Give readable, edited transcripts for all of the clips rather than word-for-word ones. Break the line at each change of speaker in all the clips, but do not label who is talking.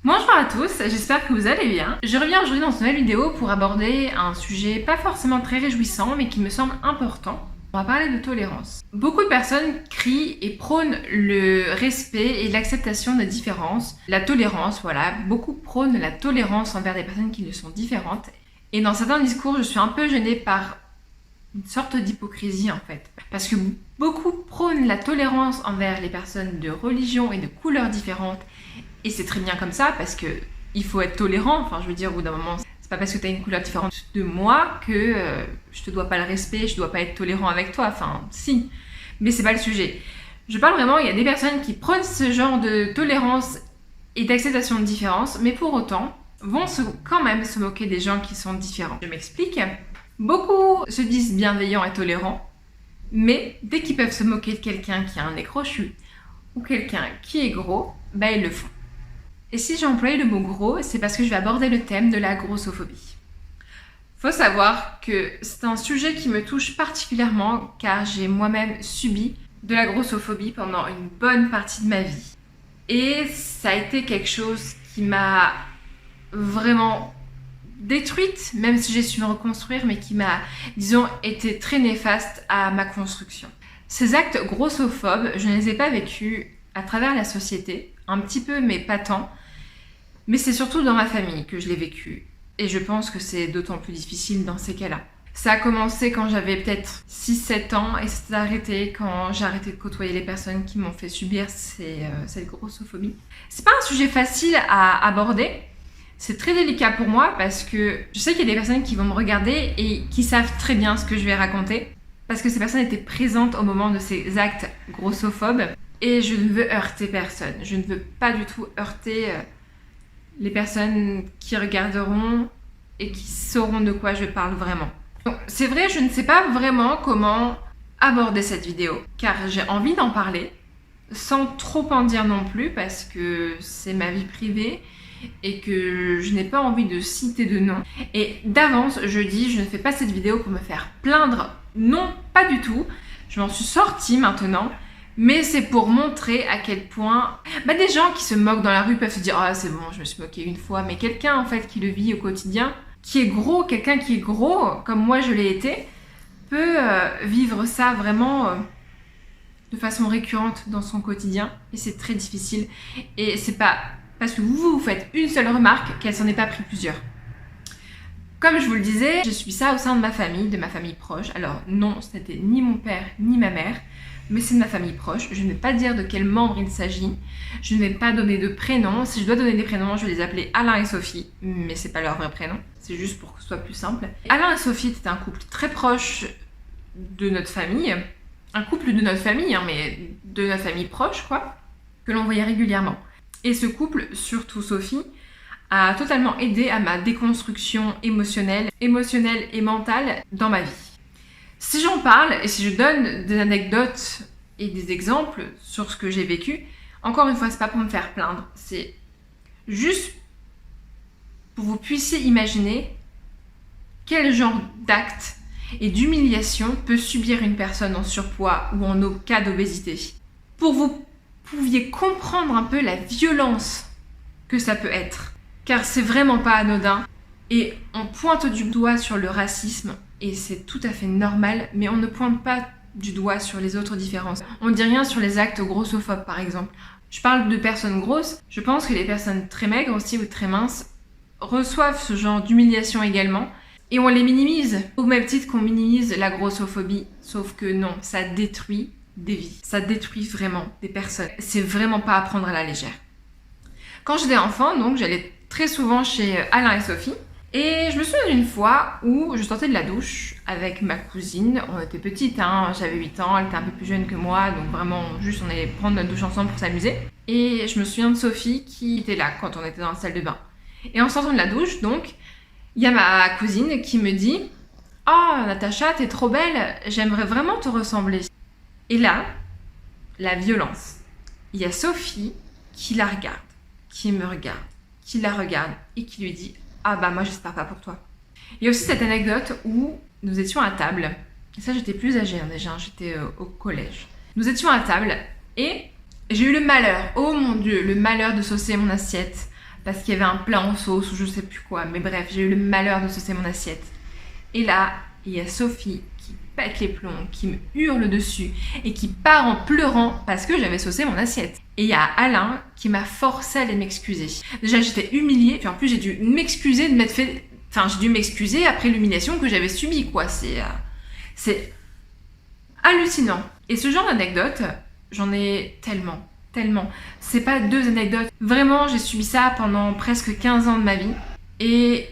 Bonjour à tous, j'espère que vous allez bien. Je reviens aujourd'hui dans une nouvelle vidéo pour aborder un sujet pas forcément très réjouissant mais qui me semble important. On va parler de tolérance. Beaucoup de personnes crient et prônent le respect et l'acceptation des différences. La tolérance, voilà, beaucoup prônent la tolérance envers des personnes qui ne sont différentes. Et dans certains discours, je suis un peu gênée par une sorte d'hypocrisie en fait. Parce que beaucoup prônent la tolérance envers les personnes de religion et de couleurs différentes. Et c'est très bien comme ça parce que il faut être tolérant. Enfin, je veux dire, au bout d'un moment, c'est pas parce que t'as une couleur différente de moi que je te dois pas le respect, je dois pas être tolérant avec toi. Enfin, si. Mais c'est pas le sujet. Je parle vraiment, il y a des personnes qui prônent ce genre de tolérance et d'acceptation de différence, mais pour autant, vont quand même se moquer des gens qui sont différents. Je m'explique. Beaucoup se disent bienveillants et tolérants, mais dès qu'ils peuvent se moquer de quelqu'un qui a un nez crochu ou quelqu'un qui est gros, bah ils le font. Et si j'ai employé le mot gros, c'est parce que je vais aborder le thème de la grossophobie. Faut savoir que c'est un sujet qui me touche particulièrement car j'ai moi-même subi de la grossophobie pendant une bonne partie de ma vie. Et ça a été quelque chose qui m'a vraiment détruite, même si j'ai su me reconstruire, mais qui m'a, disons, été très néfaste à ma construction. Ces actes grossophobes, je ne les ai pas vécus à travers la société, un petit peu, mais pas tant. Mais c'est surtout dans ma famille que je l'ai vécu. Et je pense que c'est d'autant plus difficile dans ces cas-là. Ça a commencé quand j'avais peut-être 6-7 ans et ça s'est arrêté quand j'ai arrêté de côtoyer les personnes qui m'ont fait subir cette grossophobie. C'est pas un sujet facile à aborder. C'est très délicat pour moi parce que je sais qu'il y a des personnes qui vont me regarder et qui savent très bien ce que je vais raconter. Parce que ces personnes étaient présentes au moment de ces actes grossophobes. Et je ne veux heurter personne. Je ne veux pas du tout heurter les personnes qui regarderont et qui sauront de quoi je parle vraiment. Donc, c'est vrai, je ne sais pas vraiment comment aborder cette vidéo, car j'ai envie d'en parler, sans trop en dire non plus, parce que c'est ma vie privée et que je n'ai pas envie de citer de nom. Et d'avance, je dis, je ne fais pas cette vidéo pour me faire plaindre. Non, pas du tout. Je m'en suis sortie maintenant. Mais c'est pour montrer à quel point des gens qui se moquent dans la rue peuvent se dire « Ah, c'est bon, je me suis moquée une fois », mais quelqu'un en fait qui le vit au quotidien, qui est gros, quelqu'un qui est gros, comme moi je l'ai été, peut vivre ça vraiment de façon récurrente dans son quotidien, et c'est très difficile. Et c'est pas parce que vous faites une seule remarque qu'elle s'en est pas pris plusieurs. Comme je vous le disais, je suis ça au sein de ma famille proche. Alors non, ce n'était ni mon père ni ma mère, mais c'est de ma famille proche. Je ne vais pas dire de quel membre il s'agit. Je ne vais pas donner de prénoms. Si je dois donner des prénoms, je vais les appeler Alain et Sophie, mais c'est pas leur vrai prénom. C'est juste pour que ce soit plus simple. Alain et Sophie étaient un couple très proche de notre famille. Un couple de notre famille, mais de notre famille proche, quoi, que l'on voyait régulièrement. Et ce couple, surtout Sophie, a totalement aidé à ma déconstruction émotionnelle et mentale dans ma vie. Si j'en parle et si je donne des anecdotes et des exemples sur ce que j'ai vécu, encore une fois, c'est pas pour me faire plaindre, c'est juste pour que vous puissiez imaginer quel genre d'acte et d'humiliation peut subir une personne en surpoids ou en cas d'obésité. Pour que vous pouviez comprendre un peu la violence que ça peut être. Car c'est vraiment pas anodin et on pointe du doigt sur le racisme et c'est tout à fait normal, mais on ne pointe pas du doigt sur les autres différences. On ne dit rien sur les actes grossophobes par exemple. Je parle de personnes grosses, je pense que les personnes très maigres aussi ou très minces reçoivent ce genre d'humiliation également et on les minimise au même titre qu'on minimise la grossophobie, sauf que non, ça détruit des vies, ça détruit vraiment des personnes. C'est vraiment pas à prendre à la légère. Quand j'étais enfant, donc j'allais très souvent chez Alain et Sophie. Et je me souviens d'une fois où je sortais de la douche avec ma cousine. On était petites, j'avais 8 ans, elle était un peu plus jeune que moi. Donc vraiment, juste on allait prendre notre douche ensemble pour s'amuser. Et je me souviens de Sophie qui était là quand on était dans la salle de bain. Et en sortant de la douche, donc, il y a ma cousine qui me dit « Oh Natacha, t'es trop belle, j'aimerais vraiment te ressembler. » Et là, la violence. Il y a Sophie qui la regarde, qui me regarde, qui la regarde et qui lui dit « Ah moi j'espère pas pour toi ». Il y a aussi cette anecdote où nous étions à table, et ça j'étais plus âgée déjà, j'étais au collège. Nous étions à table et j'ai eu le malheur, oh mon Dieu, le malheur de saucer mon assiette parce qu'il y avait un plat en sauce ou je sais plus quoi. Mais bref, j'ai eu le malheur de saucer mon assiette. Et là, il y a Sophie qui pète les plombs, qui me hurle dessus et qui part en pleurant parce que j'avais saucé mon assiette. Et il y a Alain qui m'a forcé à aller m'excuser. Déjà, j'étais humiliée, puis en plus, j'ai dû m'excuser de m'être fait... Enfin, j'ai dû m'excuser après l'humiliation que j'avais subie, quoi. C'est hallucinant. Et ce genre d'anecdote, j'en ai tellement. C'est pas 2 anecdotes. Vraiment, j'ai subi ça pendant presque 15 ans de ma vie. Et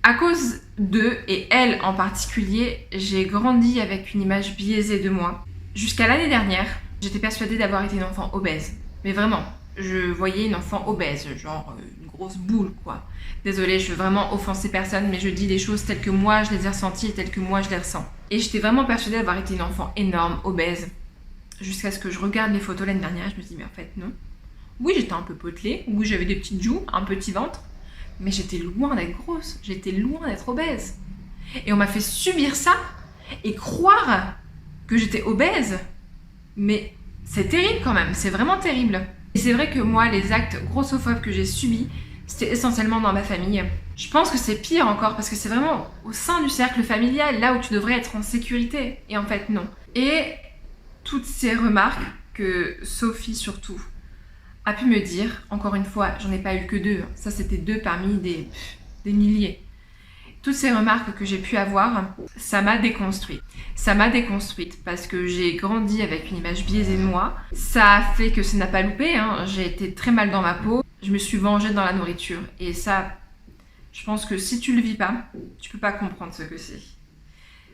à cause d'eux, et elle en particulier, j'ai grandi avec une image biaisée de moi. Jusqu'à l'année dernière, j'étais persuadée d'avoir été une enfant obèse. Mais vraiment, je voyais une enfant obèse, genre une grosse boule, quoi. Désolée, je veux vraiment offenser personne, mais je dis les choses telles que moi je les ai ressenties et telles que moi je les ressens. Et j'étais vraiment persuadée d'avoir été une enfant énorme, obèse. Jusqu'à ce que je regarde les photos l'année dernière, je me dis mais en fait non. Oui, j'étais un peu potelée, oui, j'avais des petites joues, un petit ventre, mais j'étais loin d'être grosse, j'étais loin d'être obèse. Et on m'a fait subir ça et croire que j'étais obèse. Mais c'est terrible quand même, c'est vraiment terrible. Et c'est vrai que moi, les actes grossophobes que j'ai subis, c'était essentiellement dans ma famille. Je pense que c'est pire encore parce que c'est vraiment au sein du cercle familial, là où tu devrais être en sécurité. Et en fait, non. Et toutes ces remarques que Sophie, surtout, a pu me dire, encore une fois, j'en ai pas eu que 2. Ça, c'était 2 parmi des milliers. Toutes ces remarques que j'ai pu avoir, ça m'a déconstruite. Ça m'a déconstruite parce que j'ai grandi avec une image biaisée de moi. Ça a fait que ça n'a pas loupé, hein. J'ai été très mal dans ma peau. Je me suis vengée dans la nourriture. Et ça, je pense que si tu le vis pas, tu peux pas comprendre ce que c'est.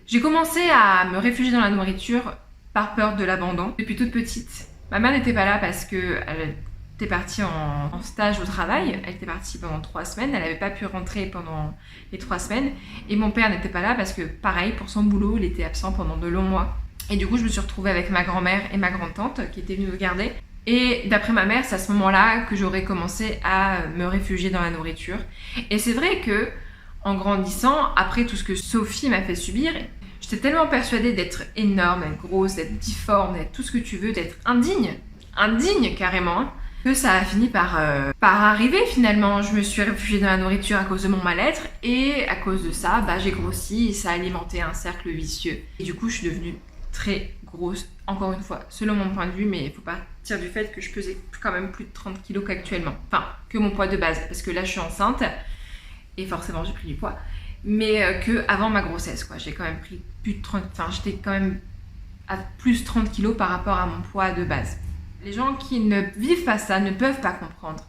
J'ai commencé à me réfugier dans la nourriture par peur de l'abandon depuis toute petite. Ma mère n'était pas là parce qu'elle était partie en stage au travail. Elle était partie pendant 3 semaines. Elle n'avait pas pu rentrer pendant les 3 semaines. Et mon père n'était pas là parce que, pareil, pour son boulot, il était absent pendant de longs mois. Et du coup, je me suis retrouvée avec ma grand-mère et ma grand-tante qui étaient venues me garder. Et d'après ma mère, c'est à ce moment-là que j'aurais commencé à me réfugier dans la nourriture. Et c'est vrai que, en grandissant, après tout ce que Sophie m'a fait subir, j'étais tellement persuadée d'être énorme, d'être grosse, d'être difforme, d'être tout ce que tu veux, d'être indigne carrément, que ça a fini par arriver finalement. Je me suis réfugiée dans la nourriture à cause de mon mal-être et à cause de ça, j'ai grossi et ça a alimenté un cercle vicieux. Et du coup, je suis devenue très grosse, encore une fois, selon mon point de vue, mais il faut partir du fait que je pesais quand même plus de 30 kilos qu'actuellement. Enfin, que mon poids de base, parce que là, je suis enceinte et forcément, j'ai pris du poids. Mais qu'avant ma grossesse, quoi. J'ai quand même pris plus de 30... Enfin, j'étais quand même à plus 30 kilos par rapport à mon poids de base. Les gens qui ne vivent pas ça ne peuvent pas comprendre.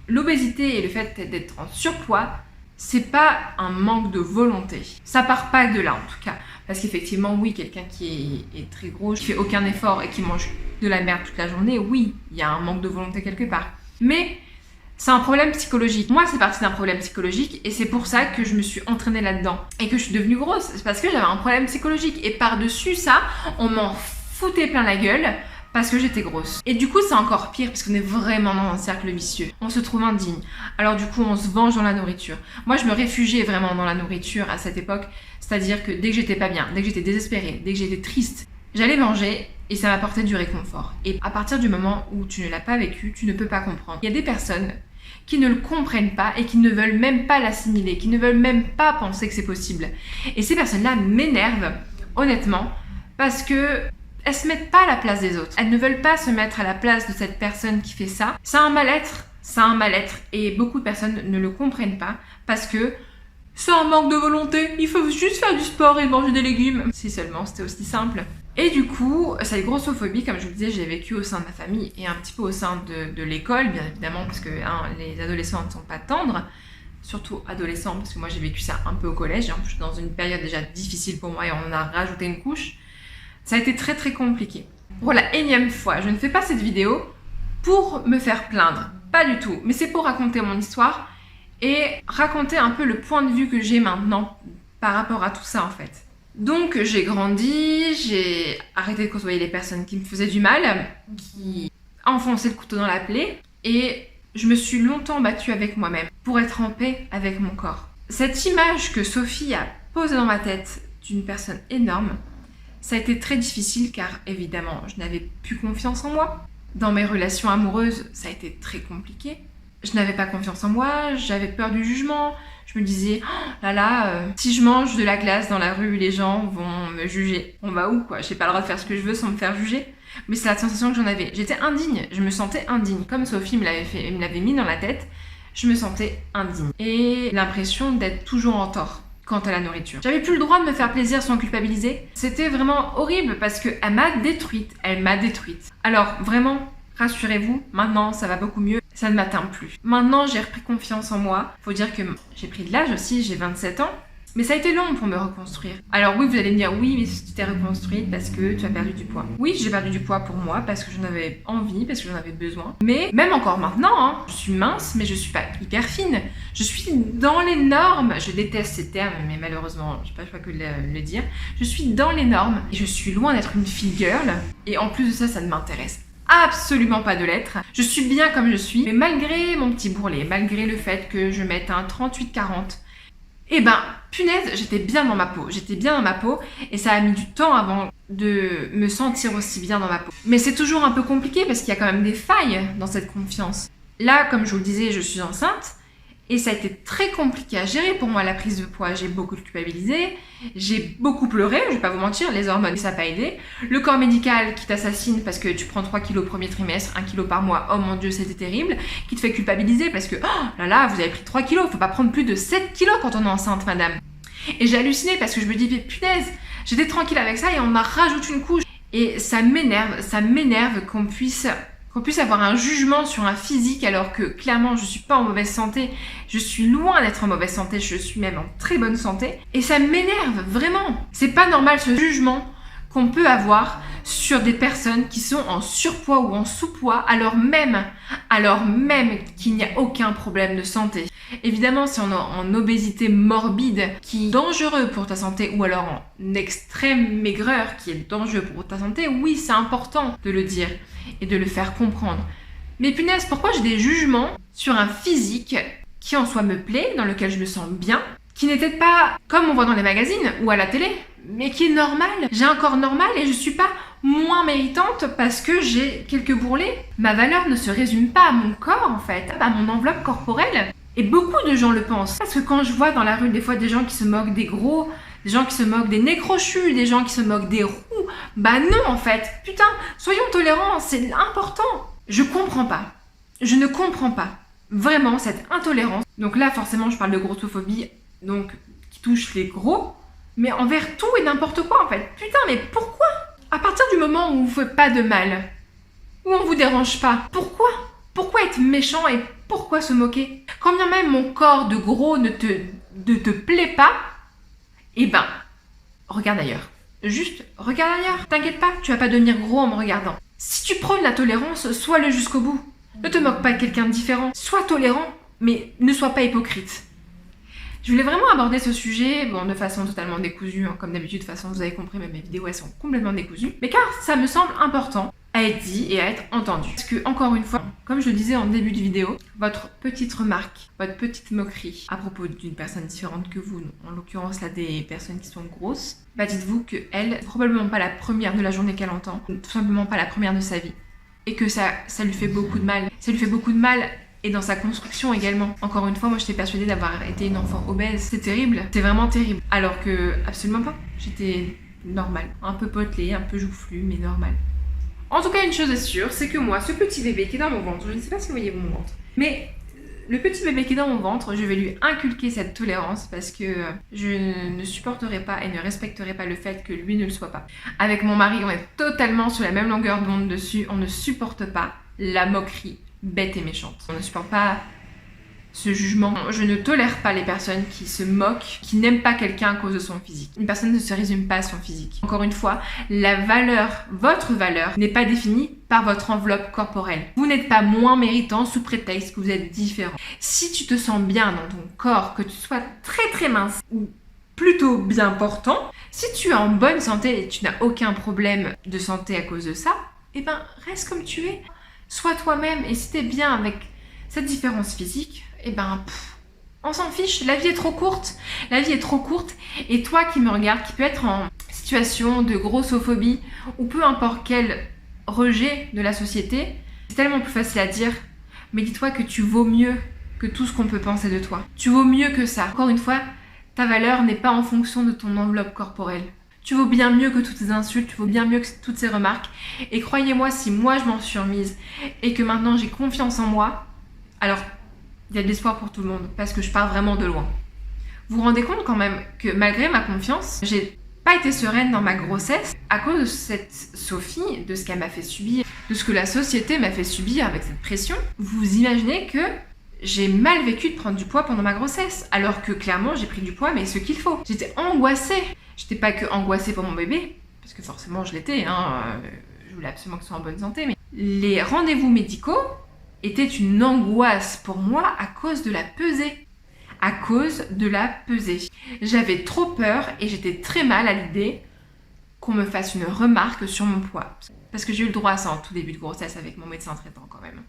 L'obésité et le fait d'être en surpoids, c'est pas un manque de volonté. Ça part pas de là, en tout cas. Parce qu'effectivement, oui, quelqu'un qui est très gros, qui fait aucun effort et qui mange de la merde toute la journée, oui, il y a un manque de volonté quelque part. Mais c'est un problème psychologique. Moi, c'est parti d'un problème psychologique et c'est pour ça que je me suis entraînée là-dedans et que je suis devenue grosse. C'est parce que j'avais un problème psychologique et par-dessus ça, on m'en foutait plein la gueule parce que j'étais grosse. Et du coup, c'est encore pire parce qu'on est vraiment dans un cercle vicieux. On se trouve indigne. Alors du coup, on se venge dans la nourriture. Moi, je me réfugiais vraiment dans la nourriture à cette époque. C'est-à-dire que dès que j'étais pas bien, dès que j'étais désespérée, dès que j'étais triste, j'allais manger et ça m'apportait du réconfort. Et à partir du moment où tu ne l'as pas vécu, tu ne peux pas comprendre. Il y a des personnes qui ne le comprennent pas et qui ne veulent même pas l'assimiler, qui ne veulent même pas penser que c'est possible. Et ces personnes-là m'énervent, honnêtement, parce que elles se mettent pas à la place des autres. Elles ne veulent pas se mettre à la place de cette personne qui fait ça. C'est un mal-être, et beaucoup de personnes ne le comprennent pas parce que c'est un manque de volonté. Il faut juste faire du sport et manger des légumes. Si seulement c'était aussi simple. Et du coup, cette grossophobie, comme je vous le disais, j'ai vécu au sein de ma famille et un petit peu au sein de l'école, bien évidemment, parce que les adolescents ne sont pas tendres, surtout adolescents, parce que moi j'ai vécu ça un peu au collège, je suis dans une période déjà difficile pour moi et on en a rajouté une couche. Ça a été très très compliqué. Pour la énième fois, je ne fais pas cette vidéo pour me faire plaindre, pas du tout, mais c'est pour raconter mon histoire et raconter un peu le point de vue que j'ai maintenant par rapport à tout ça en fait. Donc j'ai grandi, j'ai arrêté de côtoyer les personnes qui me faisaient du mal, qui enfonçaient le couteau dans la plaie, et je me suis longtemps battue avec moi-même pour être en paix avec mon corps. Cette image que Sophie a posée dans ma tête d'une personne énorme, ça a été très difficile car évidemment je n'avais plus confiance en moi. Dans mes relations amoureuses, ça a été très compliqué. Je n'avais pas confiance en moi, j'avais peur du jugement. Je me disais, si je mange de la glace dans la rue, les gens vont me juger. On va où quoi? J'ai pas le droit de faire ce que je veux sans me faire juger. Mais c'est la sensation que j'en avais. J'étais indigne, je me sentais indigne. Comme Sophie me l'avait mis dans la tête, je me sentais indigne. Et l'impression d'être toujours en tort quant à la nourriture. J'avais plus le droit de me faire plaisir sans culpabiliser. C'était vraiment horrible parce qu'elle m'a détruite. Elle m'a détruite. Alors vraiment, rassurez-vous, maintenant ça va beaucoup mieux. Ça ne m'atteint plus. Maintenant, j'ai repris confiance en moi. Faut dire que j'ai pris de l'âge aussi, j'ai 27 ans. Mais ça a été long pour me reconstruire. Alors oui, vous allez me dire, oui, mais tu t'es reconstruite parce que tu as perdu du poids. Oui, j'ai perdu du poids pour moi, parce que j'en avais envie, parce que j'en avais besoin. Mais même encore maintenant, je suis mince, mais je suis pas hyper fine. Je suis dans les normes. Je déteste ces termes, mais malheureusement, je sais pas que le dire. Je suis dans les normes. Et je suis loin d'être une fille girl. Et en plus de ça, ça ne m'intéresse absolument pas de l'être. Je suis bien comme je suis, mais malgré mon petit bourrelet, malgré le fait que je mette un 38-40, punaise, j'étais bien dans ma peau. J'étais bien dans ma peau et ça a mis du temps avant de me sentir aussi bien dans ma peau. Mais c'est toujours un peu compliqué parce qu'il y a quand même des failles dans cette confiance. Là, comme je vous le disais, je suis enceinte et ça a été très compliqué à gérer pour moi la prise de poids. J'ai beaucoup culpabilisé, j'ai beaucoup pleuré, je vais pas vous mentir, les hormones ça n'a pas aidé. Le corps médical qui t'assassine parce que tu prends 3 kilos au premier trimestre, 1 kilo par mois, oh mon dieu c'était terrible, qui te fait culpabiliser parce que vous avez pris 3 kilos, faut pas prendre plus de 7 kilos quand on est enceinte madame. Et j'ai halluciné parce que je me dis punaise, j'étais tranquille avec ça et on en rajoute une couche. Et ça m'énerve qu'on puisse avoir un jugement sur un physique alors que clairement je suis pas en mauvaise santé, je suis loin d'être en mauvaise santé, je suis même en très bonne santé et ça m'énerve vraiment. C'est pas normal ce jugement qu'on peut avoir sur des personnes qui sont en surpoids ou en sous-poids alors même qu'il n'y a aucun problème de santé. Évidemment, si on est en obésité morbide qui est dangereux pour ta santé ou alors en extrême maigreur qui est dangereux pour ta santé, oui, c'est important de le dire et de le faire comprendre. Mais punaise, pourquoi j'ai des jugements sur un physique qui en soi me plaît, dans lequel je me sens bien, qui n'était pas comme on voit dans les magazines ou à la télé, mais qui est normal. J'ai un corps normal et je suis pas moins méritante parce que j'ai quelques bourrelets. Ma valeur ne se résume pas à mon corps en fait, à mon enveloppe corporelle. Et beaucoup de gens le pensent. Parce que quand je vois dans la rue des fois des gens qui se moquent des gros, des gens qui se moquent des nez crochus, des gens qui se moquent des roux, non en fait. Putain, soyons tolérants, c'est important. Je comprends pas. Je ne comprends pas vraiment cette intolérance. Donc là forcément je parle de grossophobie, donc qui touche les gros, mais envers tout et n'importe quoi en fait. Putain, mais pourquoi? À partir du moment où on vous fait pas de mal, où on vous dérange pas, pourquoi être méchant et pourquoi se moquer? Quand bien même mon corps de gros ne te plaît pas, regarde ailleurs. Juste, regarde ailleurs. T'inquiète pas, tu vas pas devenir gros en me regardant. Si tu prônes la tolérance, sois-le jusqu'au bout. Ne te moque pas de quelqu'un de différent. Sois tolérant, mais ne sois pas hypocrite. Je voulais vraiment aborder ce sujet, de façon totalement décousue, comme d'habitude, de toute façon vous avez compris, mes vidéos elles sont complètement décousues, mais car ça me semble important à être dit et à être entendu. Parce que, encore une fois, comme je le disais en début de vidéo, votre petite remarque, votre petite moquerie à propos d'une personne différente que vous, en l'occurrence là des personnes qui sont grosses, dites-vous qu'elle n'est probablement pas la première de la journée qu'elle entend, tout simplement pas la première de sa vie, et que ça lui fait beaucoup de mal. Ça lui fait beaucoup de mal. Et dans sa construction également. Encore une fois, moi j'étais persuadée d'avoir été une enfant obèse. C'est terrible, c'est vraiment terrible. Alors que, absolument pas. J'étais normale. Un peu potelée, un peu joufflue, mais normale. En tout cas, une chose est sûre, c'est que moi, ce petit bébé qui est dans mon ventre, je ne sais pas si vous voyez mon ventre, mais le petit bébé qui est dans mon ventre, je vais lui inculquer cette tolérance parce que je ne supporterai pas et ne respecterai pas le fait que lui ne le soit pas. Avec mon mari, on est totalement sur la même longueur d'onde dessus. On ne supporte pas la moquerie bête et méchante. On ne supporte pas ce jugement. Je ne tolère pas les personnes qui se moquent, qui n'aiment pas quelqu'un à cause de son physique. Une personne ne se résume pas à son physique. Encore une fois, votre valeur n'est pas définie par votre enveloppe corporelle. Vous n'êtes pas moins méritant sous prétexte que vous êtes différent. Si tu te sens bien dans ton corps, que tu sois très très mince ou plutôt bien portant, si tu es en bonne santé et tu n'as aucun problème de santé à cause de ça, reste comme tu es. Sois toi-même, et si t'es bien avec cette différence physique, on s'en fiche, la vie est trop courte. La vie est trop courte, et toi qui me regardes, qui peut être en situation de grossophobie, ou peu importe quel rejet de la société, c'est tellement plus facile à dire, Mais dis-toi que tu vaux mieux que tout ce qu'on peut penser de toi. Tu vaux mieux que ça. Encore une fois, ta valeur n'est pas en fonction de ton enveloppe corporelle. Tu vaux bien mieux que toutes ces insultes, tu vaux bien mieux que toutes ces remarques. Et croyez-moi, si moi je m'en suis remise et que maintenant j'ai confiance en moi, alors il y a de l'espoir pour tout le monde parce que je pars vraiment de loin. Vous vous rendez compte quand même que malgré ma confiance, j'ai pas été sereine dans ma grossesse à cause de cette Sophie, de ce qu'elle m'a fait subir, de ce que la société m'a fait subir avec cette pression. Vous imaginez que j'ai mal vécu de prendre du poids pendant ma grossesse, alors que clairement j'ai pris du poids, mais ce qu'il faut. J'étais angoissée. J'étais pas que angoissée pour mon bébé, parce que forcément je l'étais, je voulais absolument qu'il soit en bonne santé, mais les rendez-vous médicaux étaient une angoisse pour moi à cause de la pesée. À cause de la pesée. J'avais trop peur et j'étais très mal à l'idée qu'on me fasse une remarque sur mon poids. Parce que j'ai eu le droit à ça en tout début de grossesse avec mon médecin traitant quand même.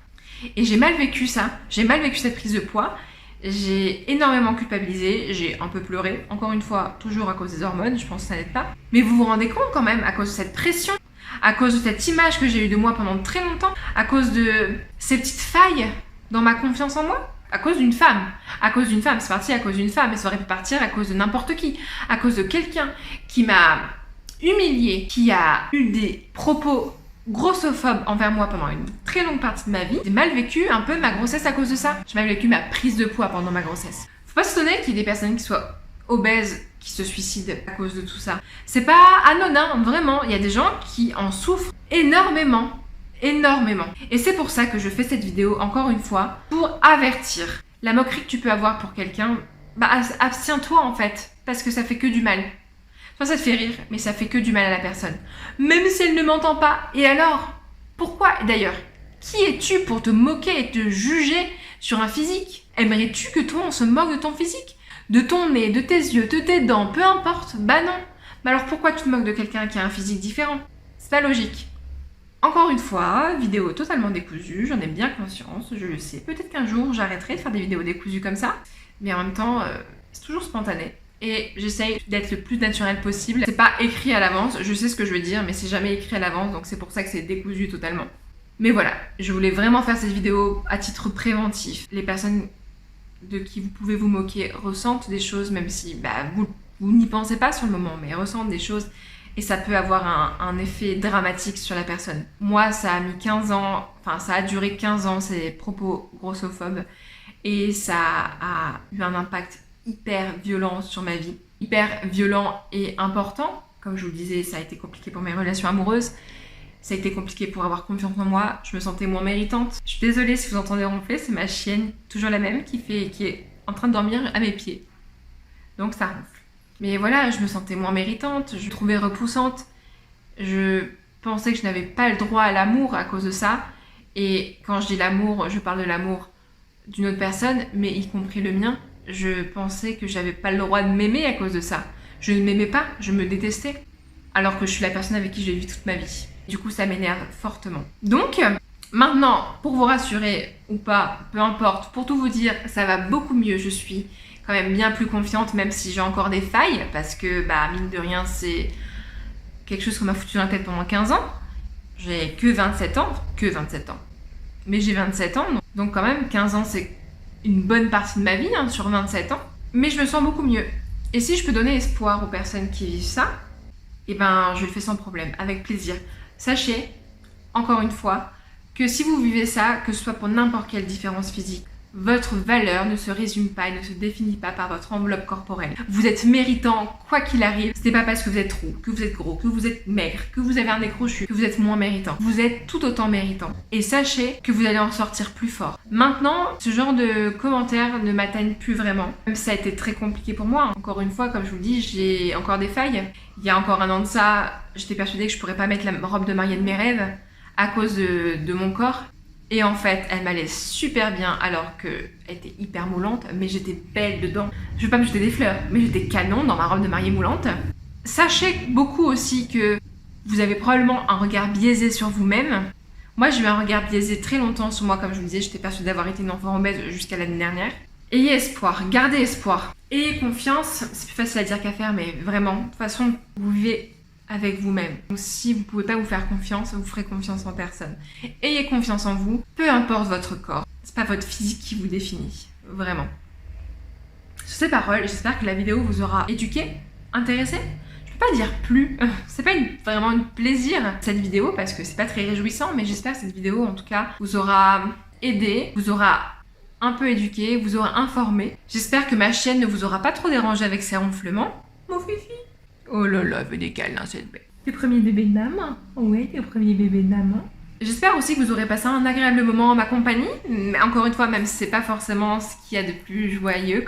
Et j'ai mal vécu ça, j'ai mal vécu cette prise de poids, j'ai énormément culpabilisé, j'ai un peu pleuré, encore une fois, toujours à cause des hormones, je pense que ça n'aide pas. Mais vous vous rendez compte quand même, à cause de cette pression, à cause de cette image que j'ai eue de moi pendant très longtemps, à cause de ces petites failles dans ma confiance en moi, à cause d'une femme. À cause d'une femme, c'est parti à cause d'une femme, et ça aurait pu partir à cause de n'importe qui, à cause de quelqu'un qui m'a humiliée, qui a eu des propos grossophobes envers moi pendant une très longue partie de ma vie. J'ai mal vécu un peu ma grossesse à cause de ça. J'ai mal vécu ma prise de poids pendant ma grossesse. Faut pas s'étonner qu'il y ait des personnes qui soient obèses, qui se suicident à cause de tout ça. C'est pas anodin, vraiment. Il y a des gens qui en souffrent énormément. Énormément. Et c'est pour ça que je fais cette vidéo, encore une fois, pour avertir. La moquerie que tu peux avoir pour quelqu'un, abstiens-toi en fait, parce que ça fait que du mal. Soit ça te fait rire, mais ça fait que du mal à la personne. Même si elle ne m'entend pas. Et alors? Pourquoi? D'ailleurs, qui es-tu pour te moquer et te juger sur un physique? Aimerais-tu que toi on se moque de ton physique? De ton nez, de tes yeux, de tes dents, peu importe. Bah non. Mais alors pourquoi tu te moques de quelqu'un qui a un physique différent? C'est pas logique. Encore une fois, vidéo totalement décousue, j'en ai bien conscience, je le sais. Peut-être qu'un jour j'arrêterai de faire des vidéos décousues comme ça, mais en même temps, c'est toujours spontané. Et j'essaye d'être le plus naturel possible. C'est pas écrit à l'avance, je sais ce que je veux dire, mais c'est jamais écrit à l'avance, donc c'est pour ça que c'est décousu totalement. Mais voilà, je voulais vraiment faire cette vidéo à titre préventif. Les personnes de qui vous pouvez vous moquer ressentent des choses, même si vous n'y pensez pas sur le moment, mais ressentent des choses. Et ça peut avoir un effet dramatique sur la personne. Moi, ça a mis 15 ans, enfin ça a duré 15 ans, ces propos grossophobes. Et ça a eu un impact hyper violent sur ma vie. Hyper violent et important. Comme je vous le disais, ça a été compliqué pour mes relations amoureuses. Ça a été compliqué pour avoir confiance en moi. Je me sentais moins méritante. Je suis désolée si vous entendez ronfler, c'est ma chienne, toujours la même, qui est en train de dormir à mes pieds. Donc ça ronfle. Mais voilà, je me sentais moins méritante, je me trouvais repoussante, je pensais que je n'avais pas le droit à l'amour à cause de ça. Et quand je dis l'amour, je parle de l'amour d'une autre personne, mais y compris le mien. Je pensais que j'avais pas le droit de m'aimer à cause de ça. Je ne m'aimais pas, je me détestais, alors que je suis la personne avec qui j'ai vécu toute ma vie. Du coup, ça m'énerve fortement. Donc, maintenant, pour vous rassurer ou pas, peu importe, pour tout vous dire, ça va beaucoup mieux, je suis quand même bien plus confiante, même si j'ai encore des failles, parce que mine de rien, c'est quelque chose qu'on m'a foutu dans la tête pendant 15 ans. J'ai que 27 ans, mais j'ai 27 ans, donc quand même 15 ans c'est une bonne partie de ma vie, sur 27 ans, mais je me sens beaucoup mieux. Et si je peux donner espoir aux personnes qui vivent ça, je le fais sans problème, avec plaisir. Sachez, encore une fois, que si vous vivez ça, que ce soit pour n'importe quelle différence physique, votre valeur ne se résume pas et ne se définit pas par votre enveloppe corporelle. Vous êtes méritant quoi qu'il arrive. Ce n'est pas parce que vous êtes roux, que vous êtes gros, que vous êtes maigre, que vous avez un nez crochu, que vous êtes moins méritant. Vous êtes tout autant méritant. Et sachez que vous allez en sortir plus fort. Maintenant, ce genre de commentaires ne m'atteignent plus vraiment. Même si ça a été très compliqué pour moi. Encore une fois, comme je vous le dis, j'ai encore des failles. Il y a encore un an de ça, j'étais persuadée que je pourrais pas mettre la robe de mariée de mes rêves à cause de mon corps. Et en fait, elle m'allait super bien alors qu'elle était hyper moulante, mais j'étais belle dedans. Je veux pas me jeter des fleurs, mais j'étais canon dans ma robe de mariée moulante. Sachez beaucoup aussi que vous avez probablement un regard biaisé sur vous-même. Moi, j'ai eu un regard biaisé très longtemps sur moi, comme je vous disais, j'étais persuadée d'avoir été une enfant obèse jusqu'à l'année dernière. Ayez espoir, gardez espoir. Ayez confiance, c'est plus facile à dire qu'à faire, mais vraiment, de toute façon, vous vivez avec vous-même. Donc si vous pouvez pas vous faire confiance, vous ferez confiance en personne. Ayez confiance en vous, peu importe votre corps. C'est pas votre physique qui vous définit, vraiment. Sur ces paroles, j'espère que la vidéo vous aura éduqué, intéressé. Je peux pas dire plus, c'est pas vraiment un plaisir cette vidéo parce que c'est pas très réjouissant, mais j'espère que cette vidéo en tout cas vous aura aidé, vous aura un peu éduqué, vous aura informé. J'espère que ma chaîne ne vous aura pas trop dérangé avec ses ronflements. Mon fifi. Oh là là, elle veut des câlins cette bête. Le premier bébé de maman. Oui, le premier bébé de maman. J'espère aussi que vous aurez passé un agréable moment en ma compagnie. Mais encore une fois, même si c'est pas forcément ce qu'il y a de plus joyeux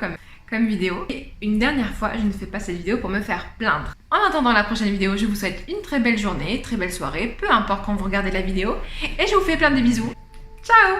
comme vidéo. Et une dernière fois, je ne fais pas cette vidéo pour me faire plaindre. En attendant la prochaine vidéo, je vous souhaite une très belle journée, très belle soirée, peu importe quand vous regardez la vidéo. Et je vous fais plein de bisous. Ciao!